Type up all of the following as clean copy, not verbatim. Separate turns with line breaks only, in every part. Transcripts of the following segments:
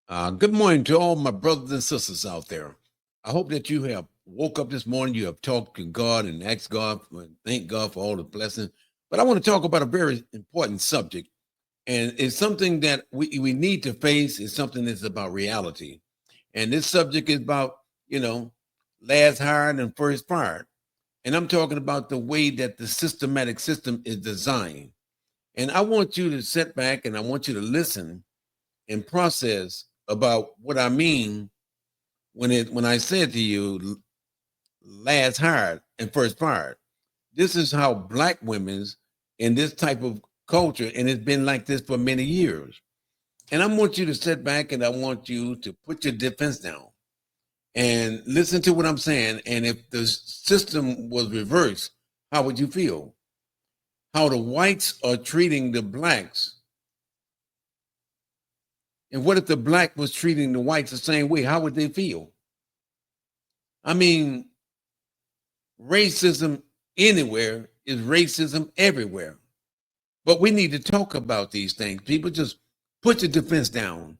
Good morning to all my brothers and sisters out there. I hope that you have woke up this morning, you have talked to God and asked God, thank God for all the blessings. But I want to talk about a very important subject, and it's something that we need to face. It's something that's about reality. And this subject is about, you know, last hired and first fired. And I'm talking about the way that the systematic system is designed. And I want you to sit back and I want you to listen and process about what I mean when I said to you last hired and first fired. This is how black women's in this type of culture, and it's been like this for many years. And I want you to sit back and I want you to put your defense down and listen to what I'm saying. And if the system was reversed, how would you feel? How the whites are treating the blacks. And what if the black was treating the whites the same way? How would they feel? I mean, racism anywhere is racism everywhere. But we need to talk about these things. People just put your defense down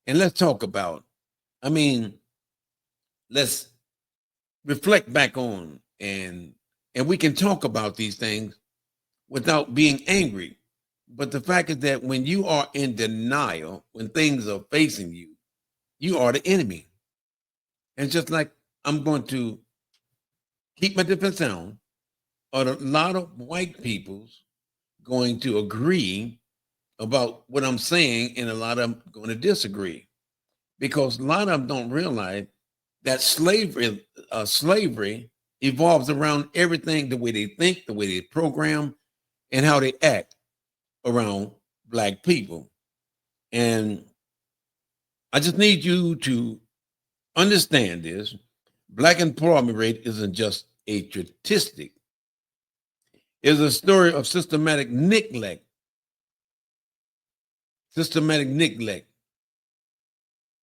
and let's talk about. I mean, let's reflect back on and we can talk about these things without being angry. But the fact is that when you are in denial, when things are facing you, you are the enemy. And just like I'm going to keep my defense down, are a lot of white people's going to agree about what I'm saying, and a lot of them going to disagree because a lot of them don't realize that slavery evolves around everything, the way they think, the way they program, and how they act around black people. And I just need you to understand this. Black employment rate isn't just a statistic. It's a story of systematic neglect,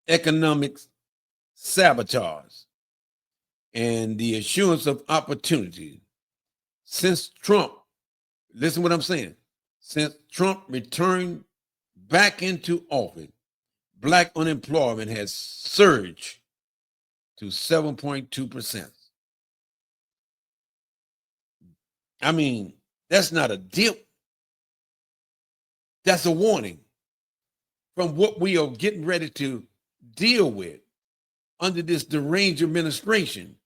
economic sabotage, and the assurance of opportunity. Since Trump, listen what I'm saying, since Trump returned back into office, black unemployment has surged to 7.2%. I mean, that's not a dip, that's a warning from what we are getting ready to deal with under this deranged administration.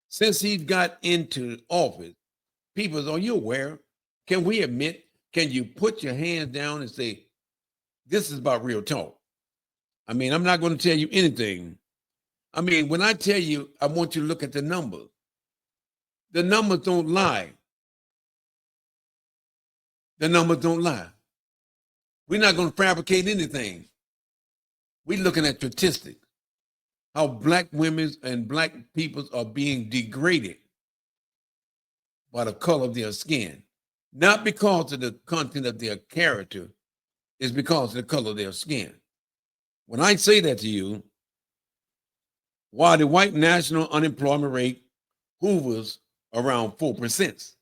Since he got into office, people are you aware? Can we admit, can you put your hands down and say, this is about real talk? I mean, I'm not going to tell you anything. I mean, when I tell you, I want you to look at the numbers. The numbers don't lie. The numbers don't lie. We're not going to fabricate anything. We're looking at statistics, how black women and black peoples are being degraded by the color of their skin. Not because of the content of their character, it's because of the color of their skin. When I say that to you, while the white national unemployment rate hovers around 4%,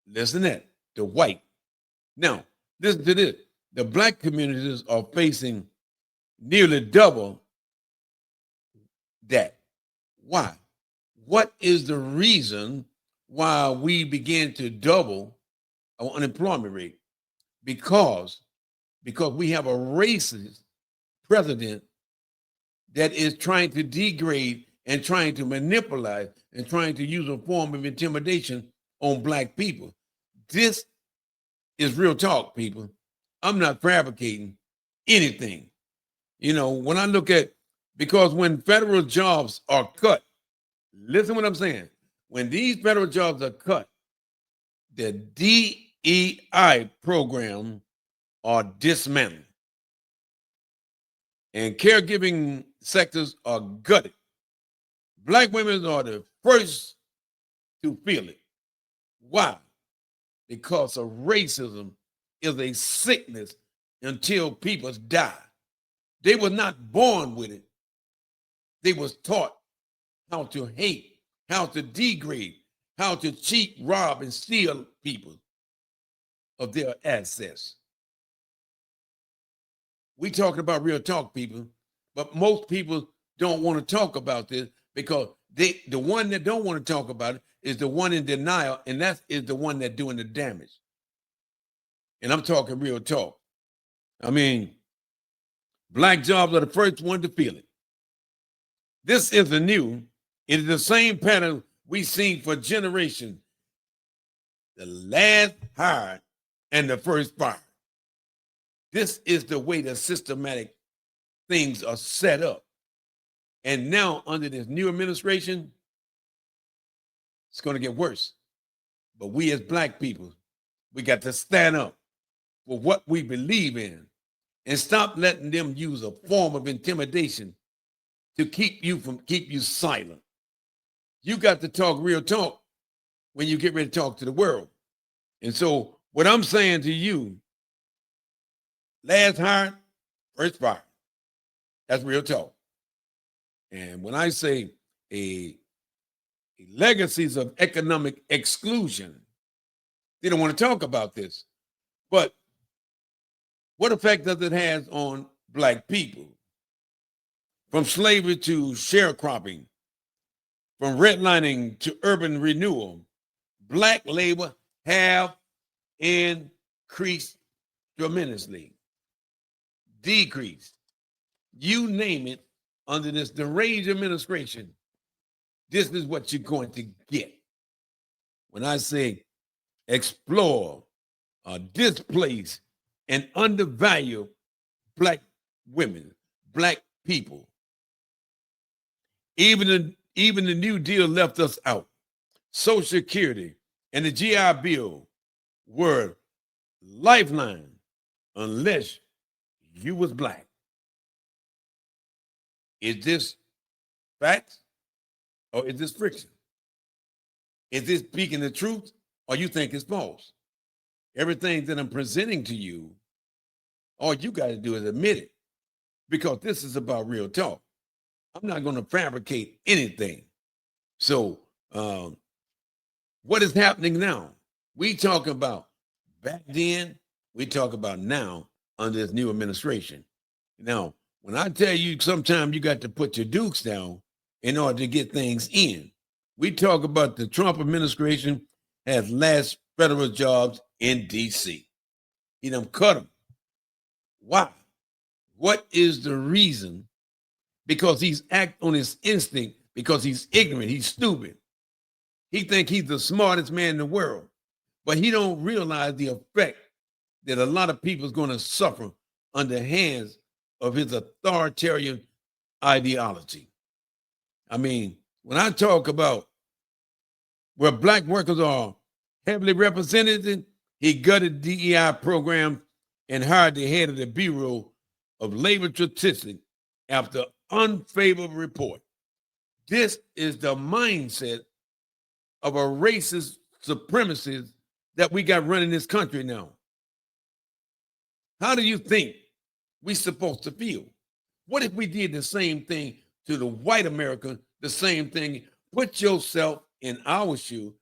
listen to that, the white. Now, listen to this. The black communities are facing nearly double that. Why? What is the reason why we begin to double our unemployment rate? Because we have a racist president that is trying to degrade and trying to manipulate and trying to use a form of intimidation on black people. This is real talk, people. I'm not fabricating anything. You know, when I look at, because when federal jobs are cut, listen what I'm saying. When these federal jobs are cut, the DEI program are dismantled and caregiving sectors are gutted. Black women are the first to feel it. Why? Because of racism is a sickness until people die. They were not born with it. They was taught how to hate, how to degrade, how to cheat, rob, and steal people of their assets. We talking about real talk, people, but most people don't want to talk about this because the one that don't want to talk about it is the one in denial, and that is the one that's doing the damage. And I'm talking real talk. I mean, black jobs are the first one to feel it. This isn't new. It is the same pattern we've seen for generations. The last hired and the first fired. This is the way the systematic things are set up. And now, under this new administration, it's going to get worse. But we as black people, we got to stand up for what we believe in and stop letting them use a form of intimidation to keep you silent. You got to talk real talk when you get ready to talk to the world. And so what I'm saying to you, last hired, first fired. That's real talk. And when I say a legacies of economic exclusion, they don't want to talk about this. But what effect does it have on black people? From slavery to sharecropping, from redlining to urban renewal, black labor have increased tremendously, decreased. You name it, under this deranged administration, this is what you're going to get. When I say explore, displace, and undervalue black women, black people. Even the New Deal left us out. Social Security and the GI Bill were lifeline unless you was black. Is this facts or is this friction? Is this speaking the truth or you think it's false? Everything that I'm presenting to you, all you got to do is admit it, because this is about real talk. I'm not going to fabricate anything. So what is happening now? We talk about back then, we talk about now under this new administration. Now, when I tell you sometimes you got to put your dukes down in order to get things in, we talk about the Trump administration has last federal jobs in D.C. He done cut them. Why? What is the reason? Because he's act on his instinct, because he's ignorant, he's stupid. He think he's the smartest man in the world, but he don't realize the effect that a lot of people is going to suffer under hands of his authoritarian ideology. I mean, when I talk about where black workers are heavily represented, he gutted DEI program and hired the head of the Bureau of Labor Statistics after unfavorable report. This is the mindset of a racist supremacist that we got running this country now. How do you think we supposed to feel? What if we did the same thing to the white American, the same thing? Put yourself in our shoe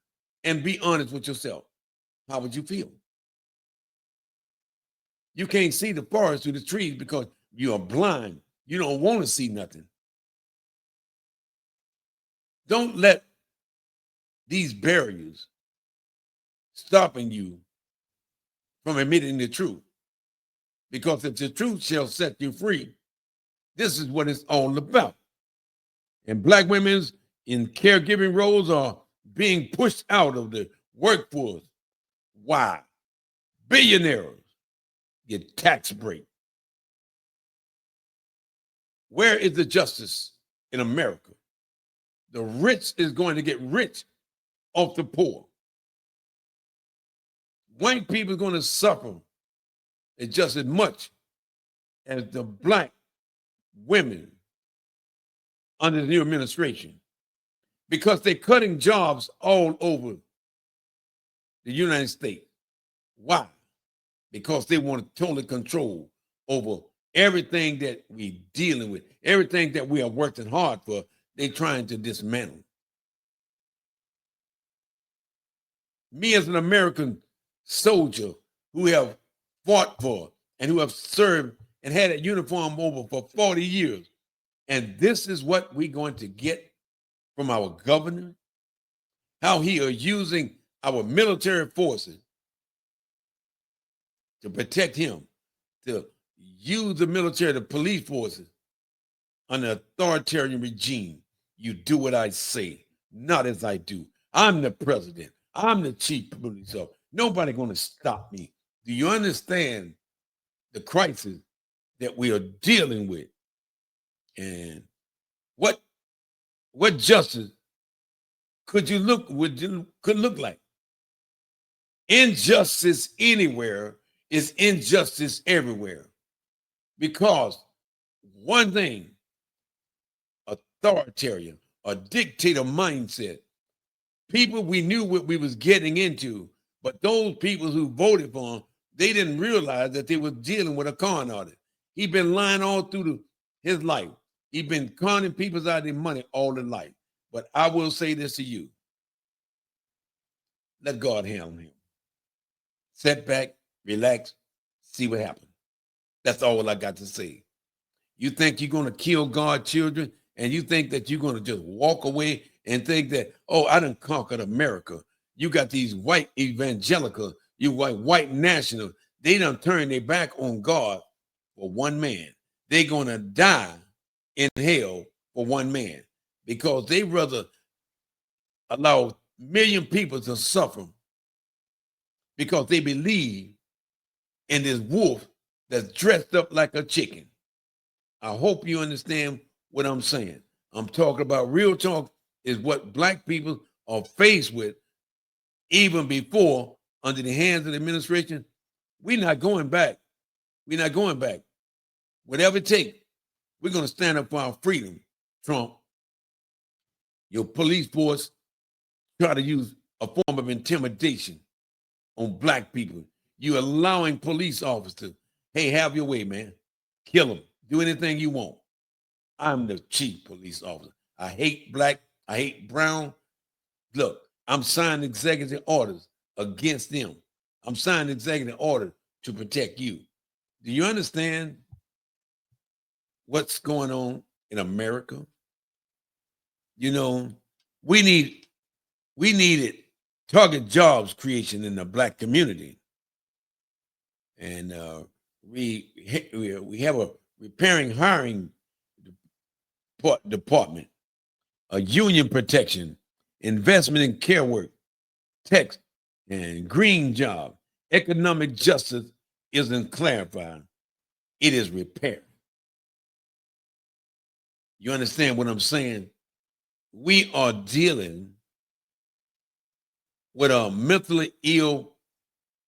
and be honest with yourself. How would you feel? You can't see the forest through the trees because you are blind. You don't want to see nothing. Don't let these barriers stopping you from admitting the truth. Because if the truth shall set you free, this is what it's all about. And black women in caregiving roles are being pushed out of the workforce. Why? Billionaires get tax break. Where is the justice in America? The rich is going to get rich off the poor. White people are going to suffer just as much as the black women under the new administration, because they're cutting jobs all over the United States. Why? Because they want total control over everything that we're dealing with, everything that we are working hard for, they're trying to dismantle. Me as an American soldier who have fought for and who have served and had that uniform over for 40 years. And this is what we're going to get from our governor, how he are using our military forces to protect him, to use the military, the police forces under authoritarian regime. You do what I say, not as I do. I'm the president. I'm the chief police officer. Nobody going to stop me. Do you understand the crisis that we are dealing with? And what justice could look like? Injustice anywhere is injustice everywhere. Because one thing, authoritarian, a dictator mindset. People, we knew what we was getting into, but those people who voted for him, they didn't realize that they were dealing with a con artist. He been lying all through his life. He been conning people out of their money all their life. But I will say this to you. Let God handle him. Sit back, relax, see what happens. That's all I got to say. You think you're going to kill God's children, and you think that you're going to just walk away and think that, oh, I done conquered America. You got these white evangelicals, you white nationals, they done turned their back on God for one man. They're going to die in hell for one man because they rather allow a million people to suffer because they believe in this wolf that's dressed up like a chicken. I hope you understand what I'm saying. I'm talking about real talk is what black people are faced with even before under the hands of the administration. We're not going back. We're not going back. Whatever it takes, we're going to stand up for our freedom. Trump, your police force try to use a form of intimidation on black people. You're allowing police officers, hey, have your way, man. Kill them. Do anything you want. I'm the chief police officer. I hate black. I hate brown. Look, I'm signing executive orders against them. I'm signing executive orders to protect you. Do you understand what's going on in America? You know, we needed target jobs creation in the black community. And we have a repairing hiring department, a union protection, investment in care work, tech, and green job. Economic justice isn't clarified. It is repaired. You understand what I'm saying? We are dealing with a mentally ill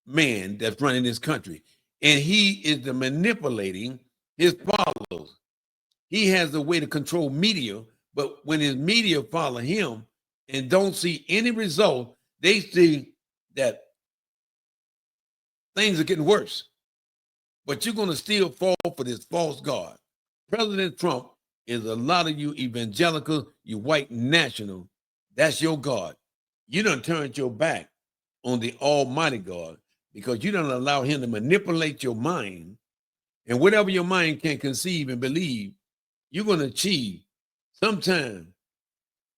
man that's running this country. And he is the manipulating his followers. He has a way to control media, but when his media follow him and don't see any result, they see that things are getting worse. But you're going to still fall for this false God. President Trump is a lot of you evangelicals, you white national. That's your God. You done turned your back on the almighty God because you don't allow him to manipulate your mind. And whatever your mind can conceive and believe, you're going to achieve. Sometime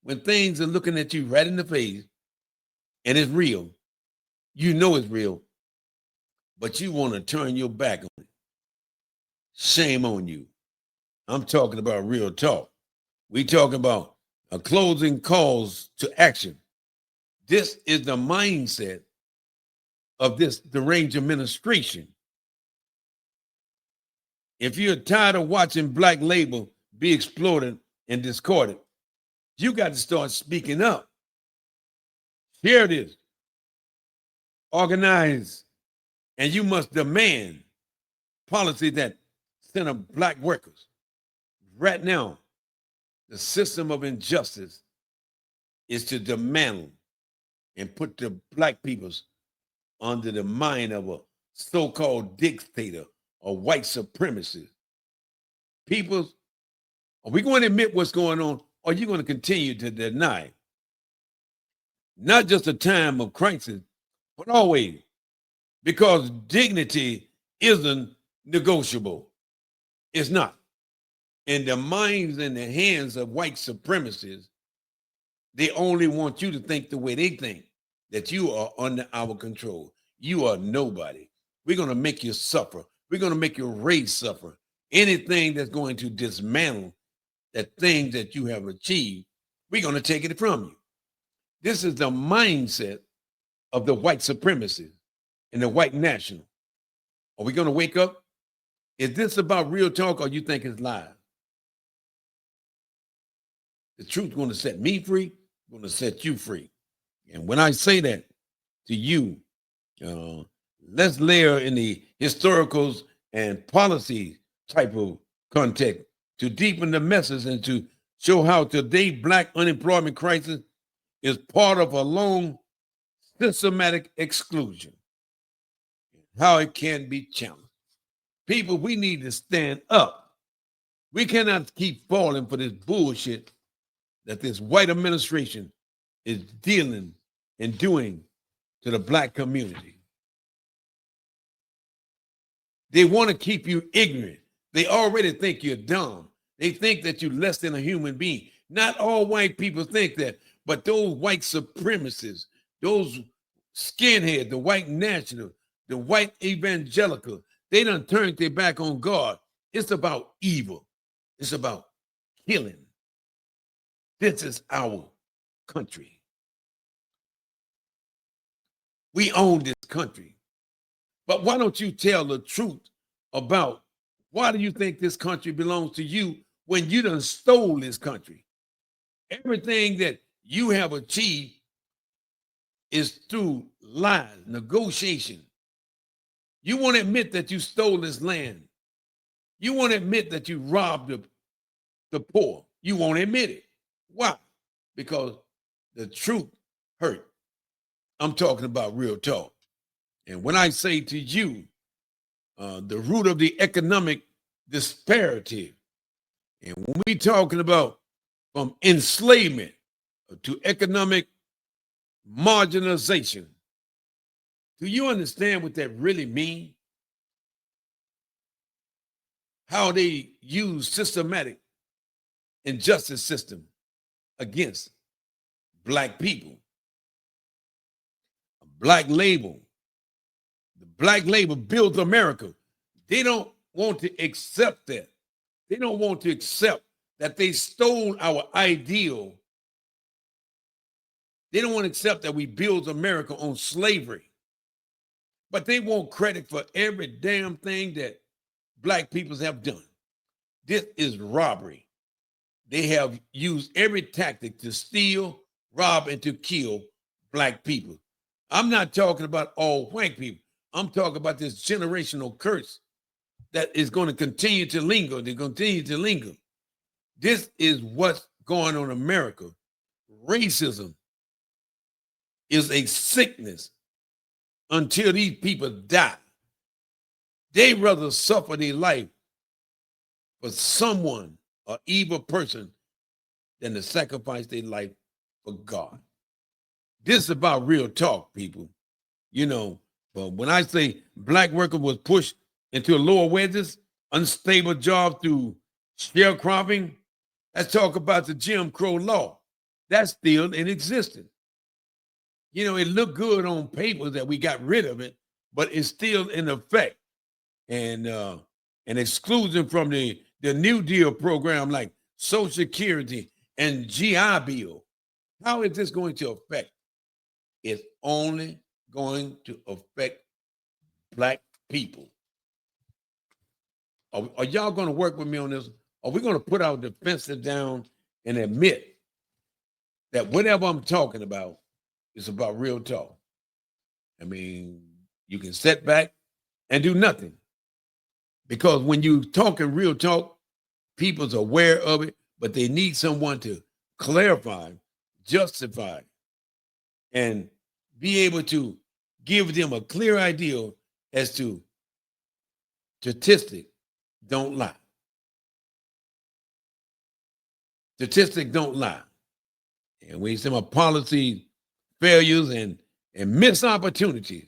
when things are looking at you right in the face and it's real, you know it's real, but you want to turn your back on it. Shame on you. I'm talking about real talk. We talking about a closing calls to action. This is the mindset of this deranged administration. If you're tired of watching black labor be exploited and discarded, you got to start speaking up. Share this. Organize. And you must demand policy that center black workers. Right now, the system of injustice is to dismantle and put the black peoples under the mind of a so-called dictator or white supremacist. People, are we going to admit what's going on, or are you going to continue to deny? Not just a time of crisis, but always, because dignity isn't negotiable. It's not. In the minds and the hands of white supremacists, they only want you to think the way they think, that you are under our control. You are nobody. We're going to make you suffer. We're going to make your race suffer. Anything that's going to dismantle that thing that you have achieved, we're going to take it from you. This is the mindset of the white supremacists and the white national. Are we going to wake up? Is this about real talk or you think it's lies? The truth's going to set me free, going to set you free. And when I say that to you, let's layer in the historicals and policy type of context to deepen the message and to show how today Black unemployment crisis is part of a long systematic exclusion, how it can be challenged. People, we need to stand up. We cannot keep falling for this bullshit that this white administration is dealing and doing to the Black community. They want to keep you ignorant. They already think you're dumb. They think that you're less than a human being. Not all white people think that, but those white supremacists, those skinheads, the white nationals, the white evangelical, they done turned their back on God. It's about evil. It's about killing. This is our country. We own this country. But why don't you tell the truth about why do you think this country belongs to you when you done stole this country? Everything that you have achieved is through lies, negotiation. You won't admit that you stole this land. You won't admit that you robbed the poor. You won't admit it. Why? Because the truth hurt. I'm talking about real talk. And when I say to you, the root of the economic disparity, and when we talking about from enslavement to economic marginalization, do you understand what that really means? How they use systematic injustice system against Black people. A Black label. The Black label builds America. They don't want to accept that. They don't want to accept that they stole our ideal. They don't want to accept that we built America on slavery. But they want credit for every damn thing that Black peoples have done. This is robbery. They have used every tactic to steal, rob, and to kill Black people. I'm not talking about all white people. I'm talking about this generational curse that is going to continue to linger. They continue to linger. This is what's going on in America. Racism is a sickness until these people die. They rather suffer their life for someone, an evil person, than to sacrifice their life for God. This is about real talk, people. You know, but when I say Black worker was pushed into lower wages, unstable job through sharecropping, let's talk about the Jim Crow law. That's still in existence. You know, it looked good on paper that we got rid of it, but it's still in effect. And an exclusion from the New Deal program like Social Security and GI Bill. How is this going to affect? It's only going to affect Black people. Are y'all going to work with me on this? Are we going to put our defenses down and admit that whatever I'm talking about is about real talk? I mean, you can sit back and do nothing. Because when you talking real talk, people's aware of it, but they need someone to clarify, justify, and be able to give them a clear idea as to statistics don't lie. Statistics don't lie. And we see my policy failures and missed opportunities.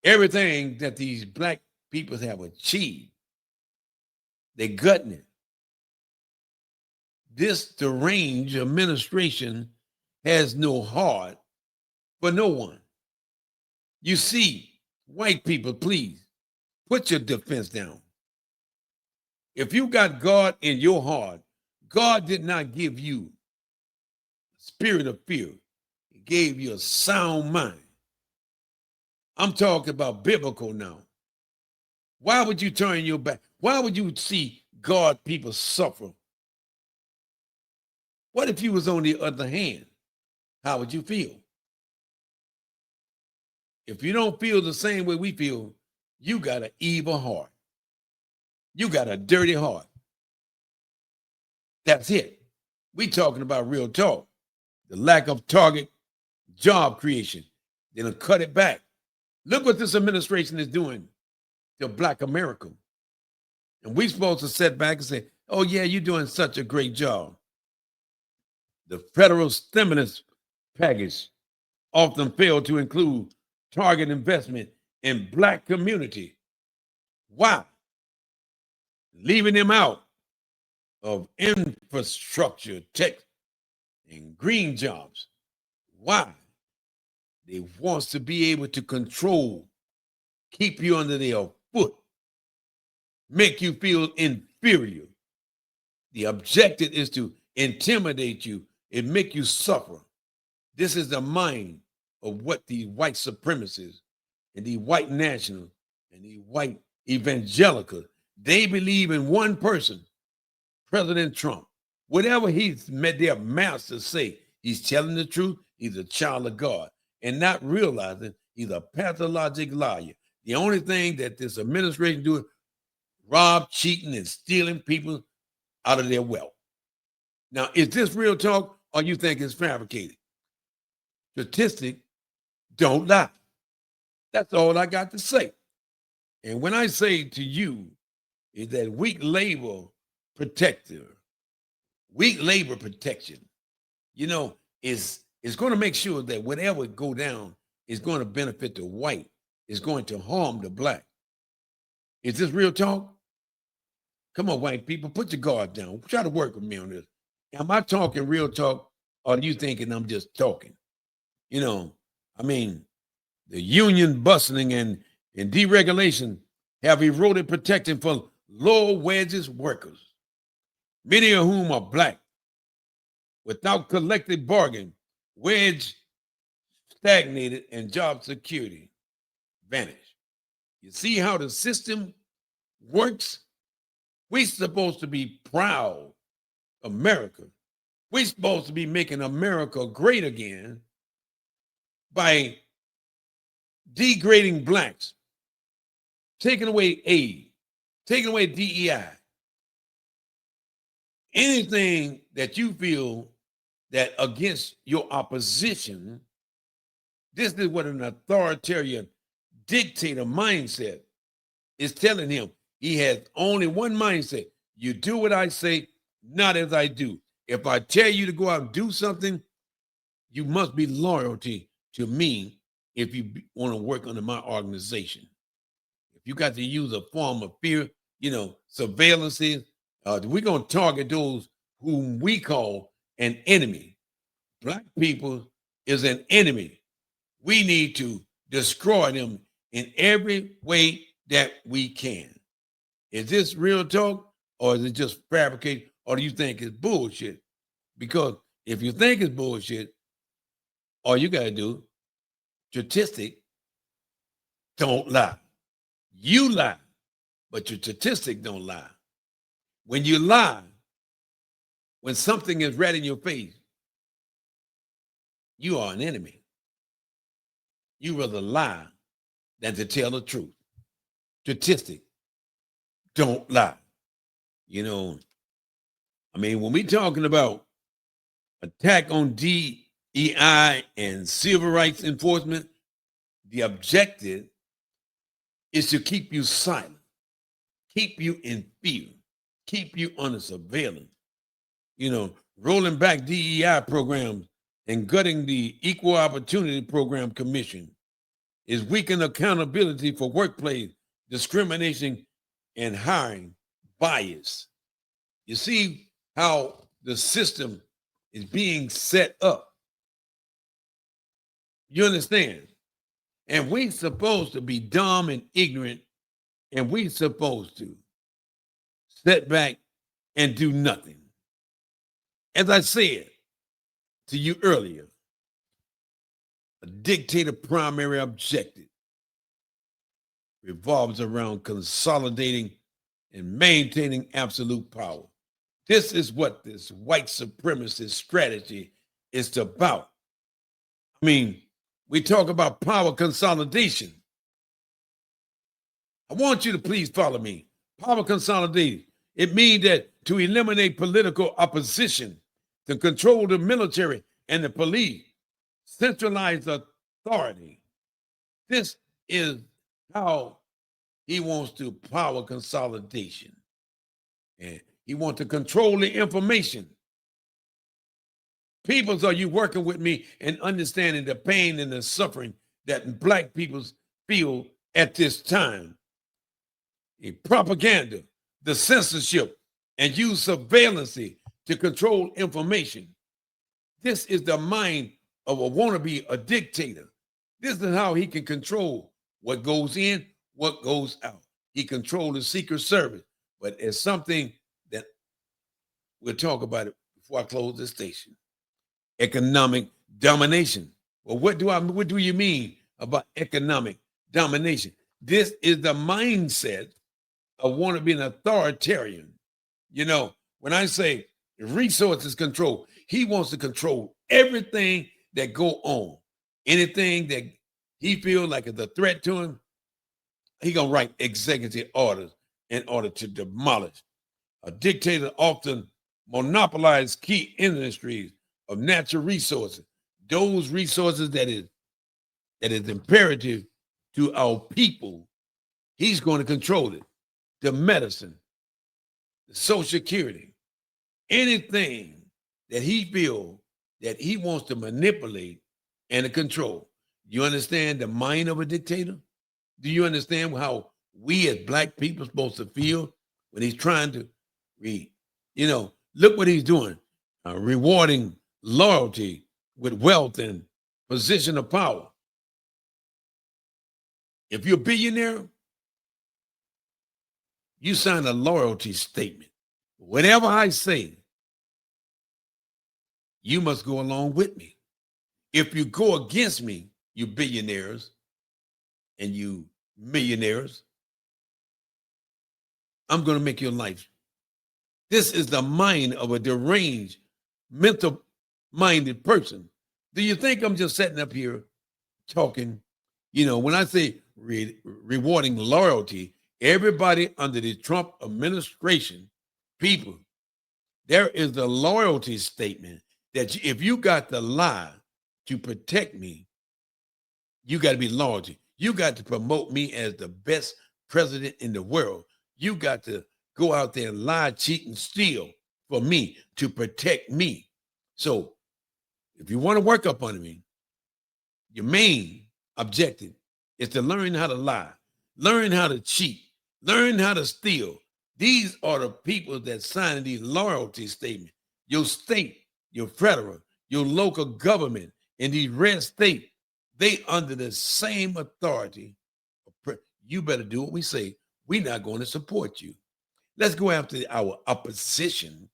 Everything that these Black people have achieved They're gutting it. This deranged administration has no heart for no one. You see, white people, please put your defense down. If you got God in your heart, God did not give you a spirit of fear. He gave you a sound mind. I'm talking about biblical now. Why would you turn your back? Why would you see God people suffer? What if you was on the other hand? How would you feel? If you don't feel the same way we feel, you got an evil heart. You got a dirty heart. That's it. We talking about real talk. The lack of target job creation. They'll cut it back. Look what this administration is doing to Black America. And we supposed to sit back and say, oh yeah, you're doing such a great job. The federal stimulus package often failed to include target investment in Black community. Why? Leaving them out of infrastructure, tech, and green jobs. Why? They want to be able to control, keep you under their foot, make you feel inferior. The objective is to intimidate you and make you suffer. This is the mind of what the white supremacists and the white nationals and the white evangelicals, they believe in one person, President Trump. Whatever he's met their masters say, he's telling the truth, he's a child of God, and not realizing he's a pathologic liar. The only thing that this administration doing, rob, cheating, and stealing people out of their wealth. Now, is this real talk or you think it's fabricated? Statistics don't lie. That's all I got to say. And when I say to you is that weak labor protection, you know, is going to make sure that whatever go down is going to benefit the white, is going to harm the Black. Is this real talk? Come on, white people, put your guard down. Try to work with me on this. Am I talking real talk or are you thinking I'm just talking? You know, I mean, the union bustling and deregulation have eroded protection for low wages workers, many of whom are Black. Without collective bargain, wage stagnated and job security vanished. You see how the system works? We're supposed to be proud of America. We're supposed to be making America great again by degrading Blacks, taking away aid, taking away DEI. Anything that you feel that against your opposition, this is what an authoritarian dictator mindset is telling him. He has only one mindset. You do what I say, not as I do. If I tell you to go out and do something, you must be loyalty to me if you want to work under my organization. If you got to use a form of fear, you know, surveillance, we're going to target those whom we call an enemy. Black people is an enemy. We need to destroy them in every way that we can. Is this real talk or is it just fabricated or do you think it's bullshit? Because if you think it's bullshit, all you got to do, statistic don't lie. You lie, but your statistic don't lie. When you lie, when something is right in your face, you are an enemy. You rather lie than to tell the truth. Statistic don't lie. You know, I mean, when we're talking about attack on DEI and civil rights enforcement, the objective is to keep you silent, keep you in fear, keep you under surveillance. You know, rolling back DEI programs and gutting the Equal Opportunity Program Commission is weakening accountability for workplace discrimination and hiring bias. You see how the system is being set up. You understand? And we supposed to be dumb and ignorant, and we supposed to sit back and do nothing. As I said to you earlier, a dictator primary objective revolves around consolidating and maintaining absolute power. This is what this white supremacist strategy is about. I mean, we talk about power consolidation. I want you to please follow me. Power consolidation. It means that to eliminate political opposition, to control the military and the police, centralize authority. This is how he wants to power consolidation. And he wants to control the information. Peoples, are you working with me and understanding the pain and the suffering that Black peoples feel at this time? The propaganda, the censorship, and use surveillance to control information. This is the mind of a wannabe, a dictator. This is how he can control what goes in, what goes out. He controls the Secret Service. But it's something that we'll talk about it before I close this station. Economic domination. Well, what do you mean about economic domination? This is the mindset of want to be an authoritarian. You know, when I say resources control, he wants to control everything that go on. Anything that he feels like is a threat to him, he gonna write executive orders in order to demolish. A dictator often monopolizes key industries of natural resources, those resources that is imperative to our people. He's going to control it. The medicine, the social security, anything that he feels that he wants to manipulate and to control. You understand the mind of a dictator? Do you understand how we as Black people are supposed to feel when he's trying to look what he's doing, rewarding loyalty with wealth and position of power. If you're a billionaire, you sign a loyalty statement. Whatever I say, you must go along with me. If you go against me, you billionaires and you millionaires, I'm going to make your life. This is the mind of a deranged, mental-minded person. Do you think I'm just sitting up here talking? When I say rewarding loyalty, everybody under the Trump administration, people, there is the loyalty statement that if you got to lie to protect me, you got to be loyalty. You got to promote me as the best president in the world. You got to go out there and lie, cheat, and steal for me to protect me. So if you want to work up on me, your main objective is to learn how to lie, learn how to cheat, learn how to steal. These are the people that sign these loyalty statements. Your state, your federal, your local government, in these red states, they under the same authority. You better do what we say. We're not going to support you. Let's go after our opposition.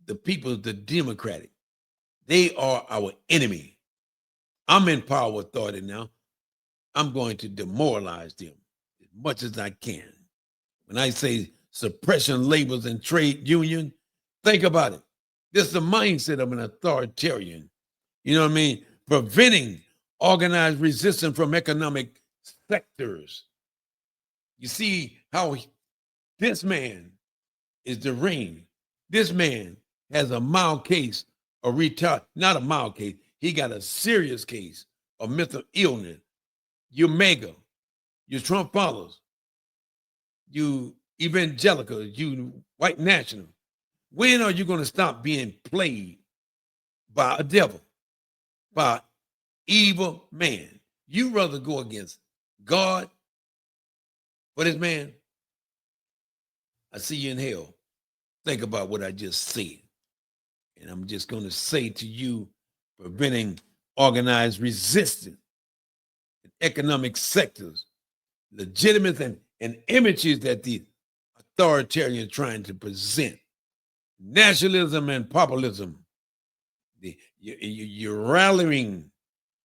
The people, the Democratic, they are our enemy. I'm in power authority now. I'm going to demoralize them as much as I can. When I say suppression labels and trade union, think about it. This is the mindset of an authoritarian. You know what I mean? Preventing organized resistance from economic sectors. You see how this man is deranged. This man has a mild case of not a mild case. He got a serious case of mental illness. You MAGA, you Trump followers, you evangelical, you white national. When are you going to stop being played by a devil, by an evil man? You rather go against God for this man? I see you in hell. Think about what I just said. And I'm just going to say to you, preventing organized resistance in economic sectors, legitimate and images that the authoritarian trying to present, nationalism and populism. You're rallying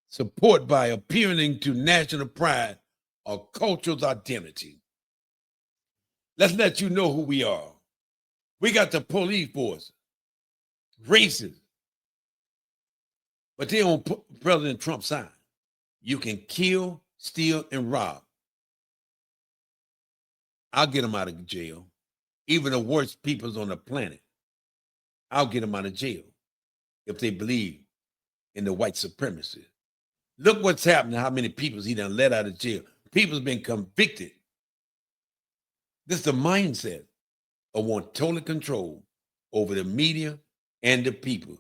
support by appealing to national pride or cultural identity. Let's let you know who we are. We got the police force, racist, but they on President Trump's side. You can kill, steal, and rob. I'll get them out of jail. Even the worst peoples on the planet, I'll get them out of jail if they believe in the white supremacy. Look what's happening, how many people he done let out of jail. People's been convicted. This is the mindset of want total control over the media and the people.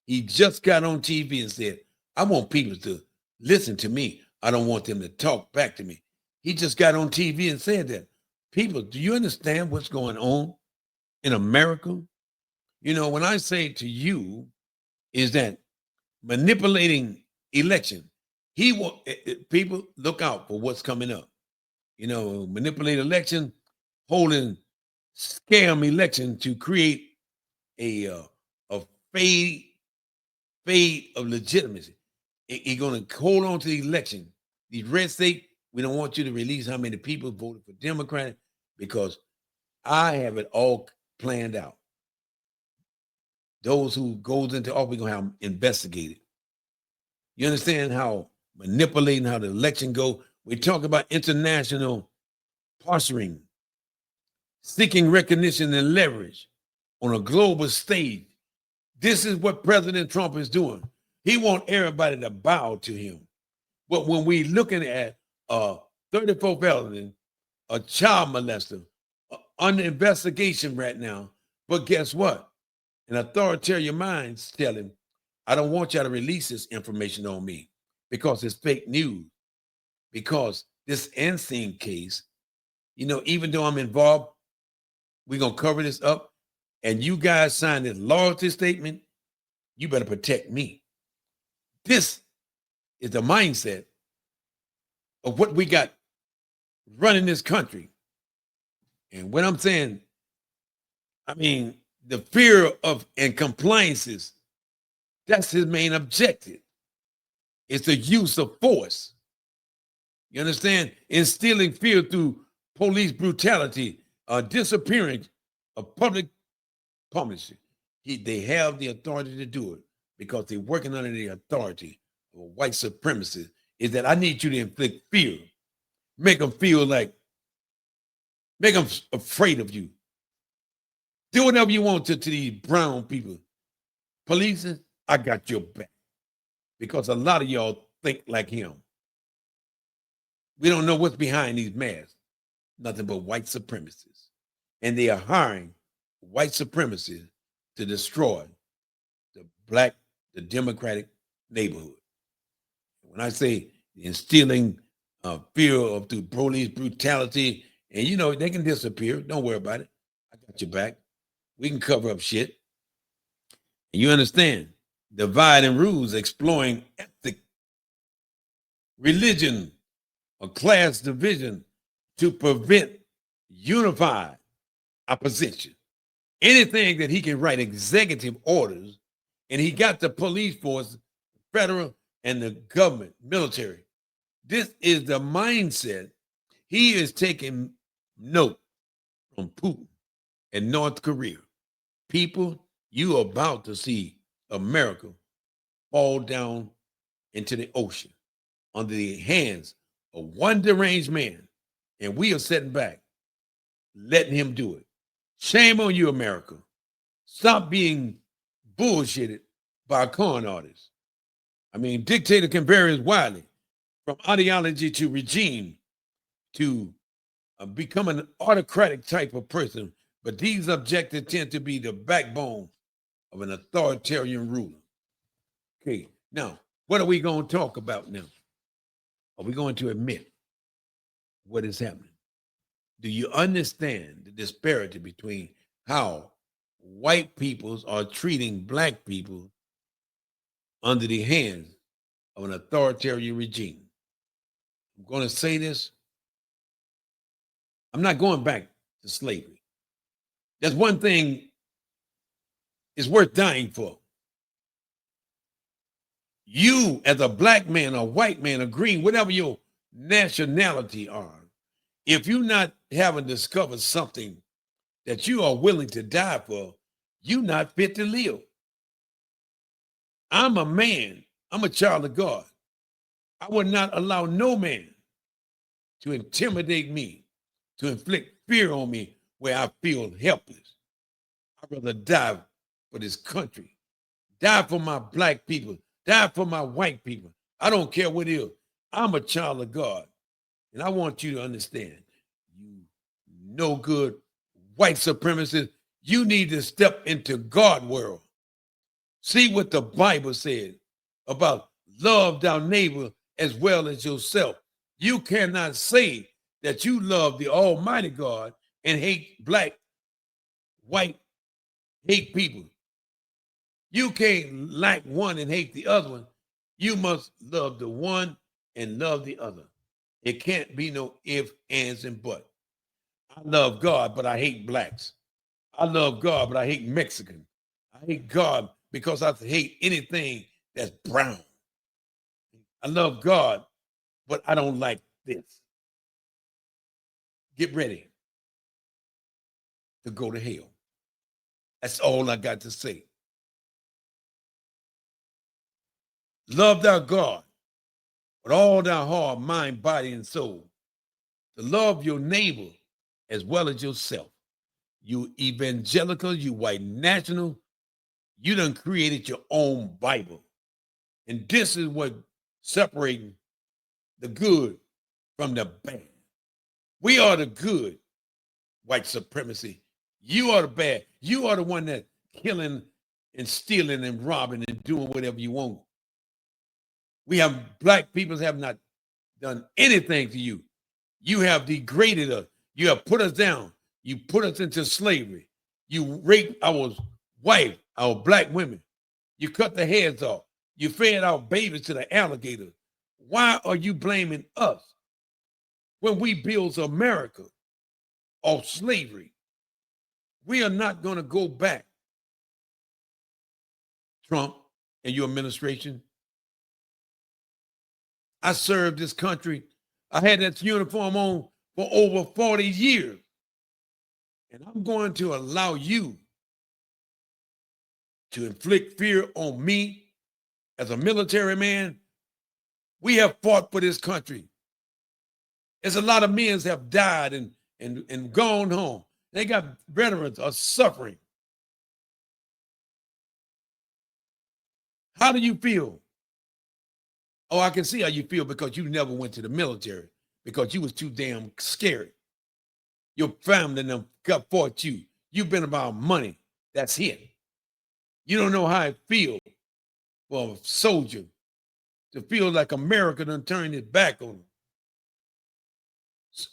He just got on TV and said, I want people to listen to me. I don't want them to talk back to me. He just got on TV and said that. People, do you understand what's going on in America? You know, when I say to you is that manipulating election, he will, people look out for what's coming up. You know, manipulate election, holding scam election to create a fade of legitimacy. He's going to hold on to the election. These red states, we don't want you to release how many people voted for Democrat because I have it all planned out. Those who goes into office, we're going to have them investigated. You understand how manipulating how the election go? We talk about international posturing, seeking recognition and leverage on a global stage. This is what President Trump is doing. He wants everybody to bow to him. But when we looking at 34 felony, a child molester, under investigation right now, but guess what? An authoritarian minds tell him, I don't want y'all to release this information on me because it's fake news. Because this Ensing case, you know, even though I'm involved, we're going to cover this up. And you guys sign this loyalty statement, you better protect me. This is the mindset of what we got running this country. And what I'm saying, I mean, the fear of and compliances, that's his main objective. It's the use of force. You understand? Instilling fear through police brutality, disappearance of public policy. They have the authority to do it because they're working under the authority of white supremacy. Is that I need you to inflict fear, make them feel like, make them afraid of you. Do whatever you want to these brown people. Police, I got your back. Because a lot of y'all think like him. We don't know what's behind these masks. Nothing but white supremacists. And they are hiring white supremacists to destroy the Democratic neighborhood. When I say instilling fear of through police brutality, and you know, they can disappear. Don't worry about it. I got your back. We can cover up shit. And you understand, divide and rules, exploring ethnic, religion, or class division to prevent unified opposition. Anything that he can write executive orders, and he got the police force, federal, and the government, military. This is the mindset. He is taking note from Putin and North Korea. People, you are about to see America fall down into the ocean under the hands of one deranged man, and we are sitting back, letting him do it. Shame on you, America. Stop being bullshitted by con artists. I mean, dictator can vary widely from ideology to regime to become an autocratic type of person, but these objectives tend to be the backbone of an authoritarian ruler. Okay, now, what are we going to talk about now? Are we going to admit what is happening? Do you understand the disparity between how white peoples are treating black people under the hands of an authoritarian regime? I'm going to say this. I'm not going back to slavery. That's one thing it's worth dying for. You, as a black man, a white man, a green, whatever your nationality are, if you not haven't discovered something that you are willing to die for, you not fit to live. I'm a man. I'm a child of God. I would not allow no man to intimidate me, to inflict fear on me where I feel helpless. I'd rather die for this country, die for my black people, die for my white people. I don't care what it is. I'm a child of God. And I want you to understand, you no good white supremacists, you need to step into God world. See what the Bible said about love thy neighbor as well as yourself. You cannot say that you love the Almighty God and hate black, white, hate people. You can't like one and hate the other one. You must love the one and love the other. It can't be no ifs, ands, and buts. I love God, but I hate blacks. I love God, but I hate Mexican. I hate God because I hate anything that's brown. I love God, but I don't like this. Get ready to go to hell. That's all I got to say. Love thy God with all thy heart, mind, body, and soul. To love your neighbor as well as yourself. You evangelical, you white national, you done created your own Bible. And this is what separating the good from the bad. We are the good, white supremacy. You are the bad. You are the one that killing and stealing and robbing and doing whatever you want. We have black people have not done anything to you. You have degraded us. You have put us down. You put us into slavery. You raped our wife, our black women. You cut the heads off. You fed our babies to the alligators. Why are you blaming us when we build America off slavery? We are not going to go back, Trump and your administration. I served this country. I had that uniform on for over 40 years. And I'm going to allow you to inflict fear on me as a military man. We have fought for this country. There's a lot of men that have died and gone home. They got veterans are suffering. How do you feel? Oh, I can see how you feel because you never went to the military because you was too damn scared. Your family and them got fought you. You've been about money. That's it. You don't know how it feels for a soldier to feel like America done turned its back on them.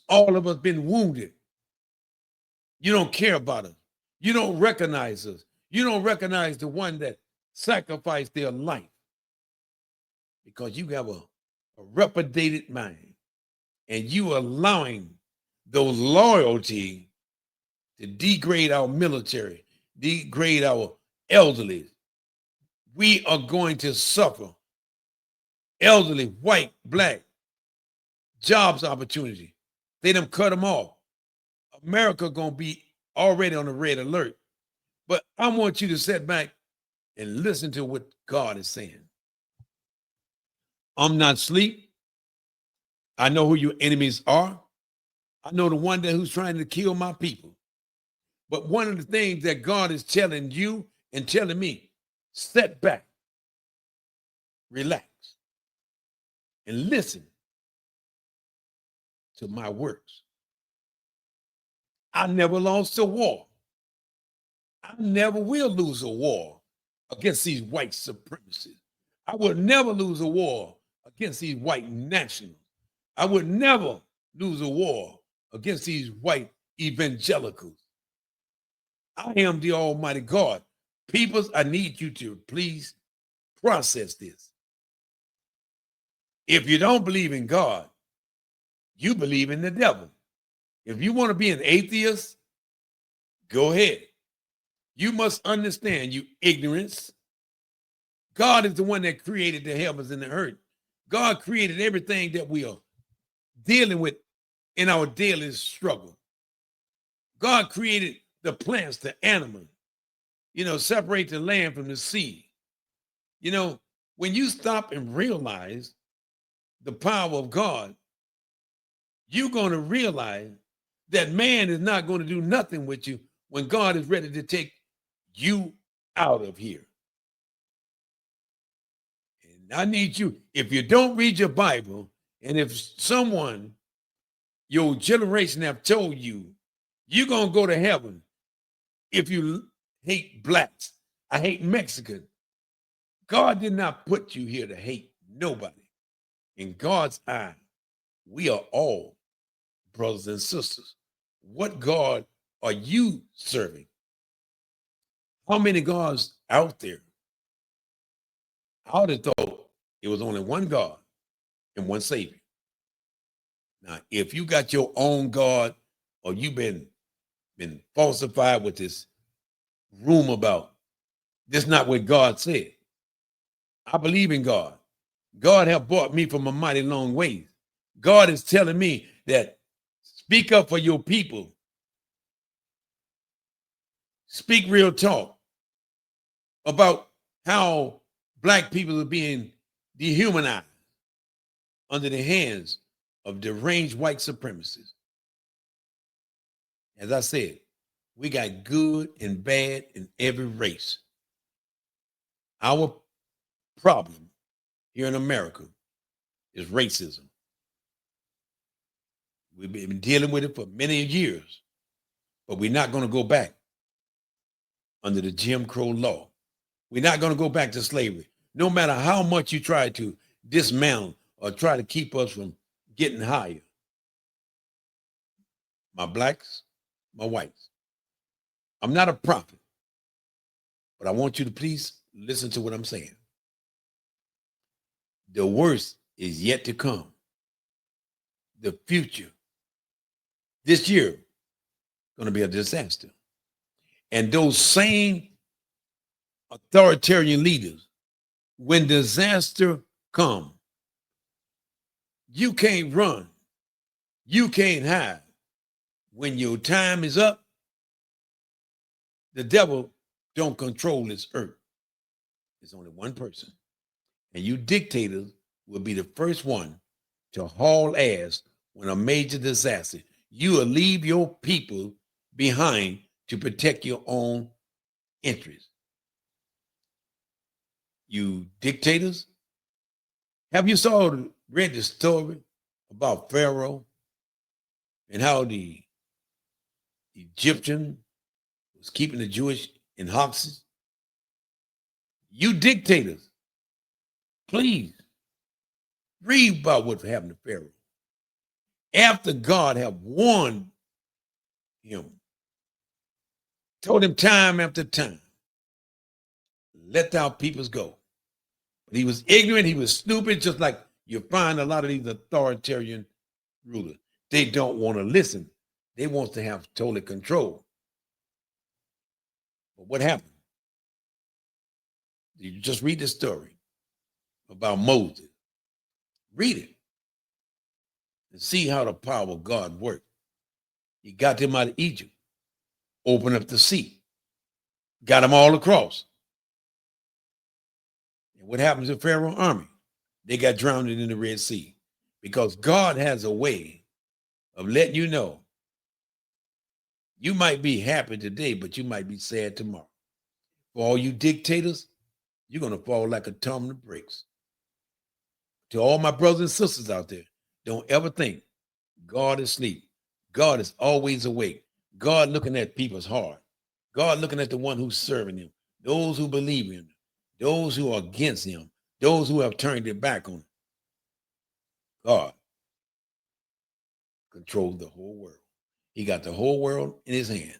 All of us been wounded. You don't care about us. You don't recognize us. You don't recognize the one that sacrificed their life because you have a reprobated mind and you allowing those loyalty to degrade our military, degrade our elderly. We are going to suffer. Elderly, white, black, jobs opportunity. They done cut them off. America gonna be already on the red alert. But I want you to sit back and listen to what God is saying. I'm not asleep. I know who your enemies are. I know the one that who's trying to kill my people. But one of the things that God is telling you and telling me, sit back, relax, and listen to my words. I never lost a war. I never will lose a war against these white supremacists. I would never lose a war against these white nationals. I would never lose a war against these white evangelicals. I am the Almighty God. Peoples, I need you to please process this. If you don't believe in God, you believe in the devil. If you want to be an atheist, go ahead. You must understand, you ignorance. God is the one that created the heavens and the earth. God created everything that we are dealing with in our daily struggle. God created the plants, the animals, separate the land from the sea. When you stop and realize the power of God, you're going to realize that man is not going to do nothing with you when God is ready to take you out of here. And I need you, if you don't read your Bible, and if someone, your generation have told you, you're going to go to heaven if you hate blacks, I hate Mexican. God did not put you here to hate nobody. In God's eye, we are all brothers and sisters. What God are you serving? How many gods out there? I would have thought it was only one God and one Savior. Now, if you got your own God, or you've been falsified with this rumor about this, not what God said. I believe in God. God have brought me from a mighty long ways. God is telling me that speak up for your people. Speak real talk about how black people are being dehumanized under the hands of deranged white supremacists. As I said, we got good and bad in every race. Our problem here in America is racism. We've been dealing with it for many years, but we're not going to go back under the Jim Crow law. We're not going to go back to slavery. No matter how much you try to dismantle or try to keep us from getting higher. My blacks, my whites. I'm not a prophet, but I want you to please listen to what I'm saying. The worst is yet to come. The future, this year, going to be a disaster. And those same authoritarian leaders, when disaster comes, you can't run. You can't hide. When your time is up, the devil don't control this earth. It's only one person. And you dictators will be the first one to haul ass when a major disaster. You will leave your people behind to protect your own interests. You dictators, have you read the story about Pharaoh and how the Egyptian was keeping the Jewish in hostage? You dictators, please read about what happened to Pharaoh. After God had warned him, told him time after time, let thou peoples go. But he was ignorant, he was stupid, just like you find a lot of these authoritarian rulers. They don't want to listen. They want to have total control. But what happened? You just read the story about Moses. Read it and see how the power of God worked. He got them out of Egypt, opened up the sea, got them all across. And what happens to Pharaoh's army? They got drowned in the Red Sea, because God has a way of letting you know you might be happy today, but you might be sad tomorrow. For all you dictators, you're going to fall like a ton of bricks. To all my brothers and sisters out there, don't ever think God is asleep. God is always awake. God looking at people's heart. God looking at the one who's serving him, those who believe in him, those who are against him, those who have turned their back on him. God controls the whole world. He got the whole world in his hand.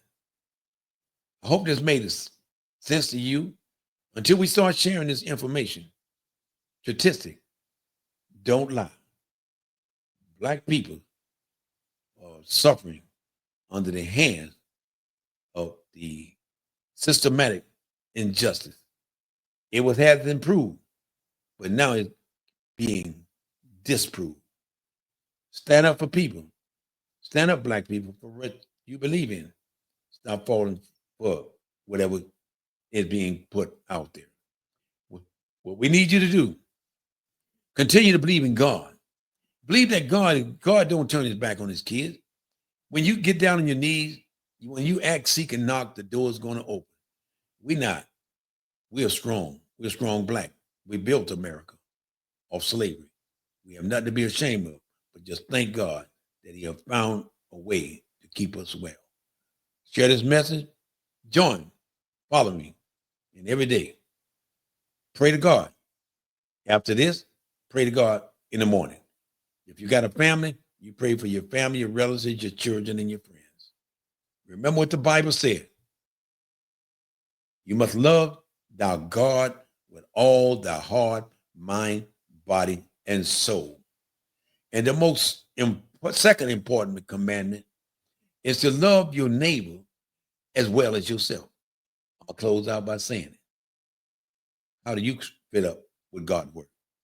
I hope this made sense to you. Until we start sharing this information, statistic, don't lie. Black people are suffering under the hands of the systematic injustice. It was had improved, but now it's being disproved. Stand up for people. Stand up, black people, for what you believe in. Stop falling for whatever is being put out there. What we need you to do, continue to believe in God. Believe that God don't turn his back on his kids. When you get down on your knees, when you act, seek, and knock, the door is going to open. We're not. We are strong. We're strong black. We built America off slavery. We have nothing to be ashamed of, but just thank God that he has found a way to keep us well. Share this message. Join, follow me, and every day, pray to God. After this, pray to God in the morning. If you got a family, you pray for your family, your relatives, your children, and your friends. Remember what the Bible said. You must love thy God with all thy heart, mind, body, and soul. And the second important commandment is to love your neighbor as well as yourself. I'll close out by saying it. How do you fit up with God's word?